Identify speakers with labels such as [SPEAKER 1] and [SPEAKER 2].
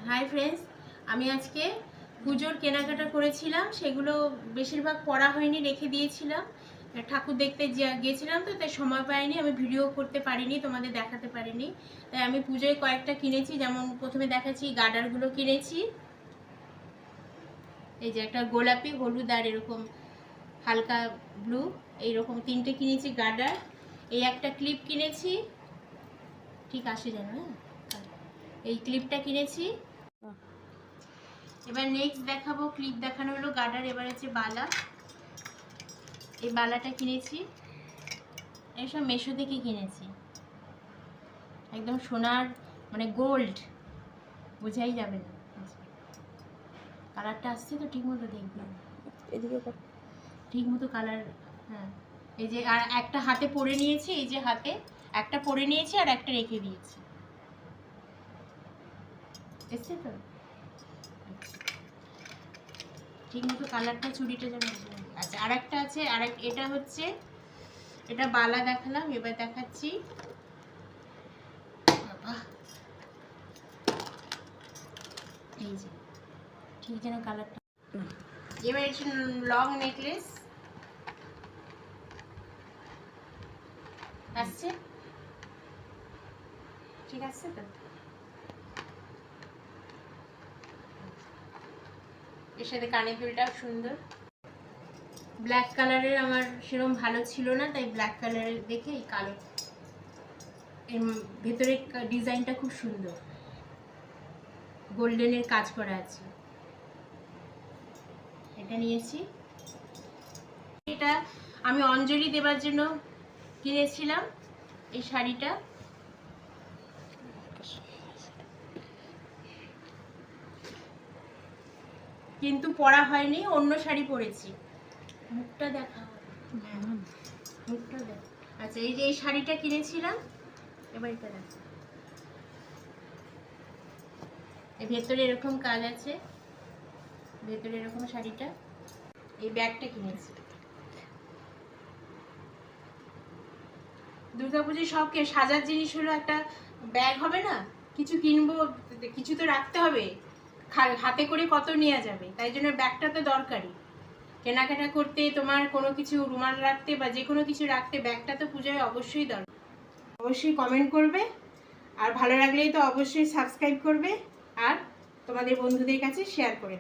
[SPEAKER 1] Hi friends, আমি আজকে পুজোর কেনাকাটা করেছিলাম, সেগুলো বেশিরভাগ পড়া হয়নি, রেখে দিয়েছিলাম। ঠাকুর দেখতে গিয়েছিলাম তো, তাই সময় পাইনি, আমি ভিডিও করতে পারিনি, তোমাদের দেখাতে পারিনি। তাই আমি পুজোয় কয়েকটা কিনেছি। যেমন প্রথমে দেখাচ্ছি, গার্ডারগুলো কিনেছি। এই যে একটা গোলাপি, হলুদ আর এরকম হালকা ব্লু, এইরকম তিনটে কিনেছি গার্ডার। এই একটা ক্লিপ কিনেছি, ঠিক আসে জানো। হ্যাঁ, এই ক্লিপটা কিনেছি। এবার নেক্সট দেখাবো, ক্লিপ দেখানো হলো, গার্ডার। এবার হচ্ছে বালা, এই বালাটা কিনেছি, এইসব মেশো থেকে কিনেছি। একদম সোনার, মানে গোল্ড, বোঝাই যাবে না। কালারটা আসছে তো ঠিক মতো, দেখবেন এদিকে ঠিক মতো কালার। হ্যাঁ, এই যে আর একটা হাতে পরে নিয়েছি, এই যে হাতে একটা পরে নিয়েছি আর একটা রেখে দিয়েছি। এসছে তো ঠিক মতো কালারটা, চুড়িটা যেন। আচ্ছা, আর একটা আছে, এটা হচ্ছে, এটা বালা দেখালাম। এবার দেখাচ্ছি, এই যে ঠিক যেন কালারটা। এবার এটা লং নেকলেস আসছে, ঠিক আছে তো। এর সাথে কানের দুলটাও সুন্দর। ব্ল্যাক কালারের আমার সেরকম ভালো ছিল না, তাই ব্ল্যাক কালারের দেখে এই কালো, এর ভেতরে ডিজাইনটা খুব সুন্দর, গোল্ডেনের কাজ করা আছে, এটা নিয়েছি। এটা আমি অঞ্জলি দেবার জন্য কিনেছিলাম, এই শাড়িটা। কিন্তু পরা হয়নি, অন্য শাড়ি পরেছি। মুখটা দেখা, মুখটা দেখ। আচ্ছা, এই যে এই শাড়িটা কিনেছিলাম, এবার এটা দেখ। এর ভেতরে এরকম কাজ আছে, ভেতরে এরকম শাড়িটা। এই ব্যাগটা কিনেছি। দুর্গাপুজোর শখে সাজার জিনিস হলো একটা ব্যাগ, হবে না? কিছু কিনবো, কিছু তো রাখতে হবে, হাতে করে কত নেওয়া যাবে, তাই জন্য ব্যাগটা তো দরকারি। কেনাকাটা করতে, তোমার কোনো কিছু রুমাল রাখতে বা যে কোনো কিছু রাখতে ব্যাগটা তো পুজোয় অবশ্যই দরকার। অবশ্যই কমেন্ট করবে, আর ভালো লাগলেই তো অবশ্যই সাবস্ক্রাইব করবে, আর তোমাদের বন্ধুদের কাছে শেয়ার করে দেবে।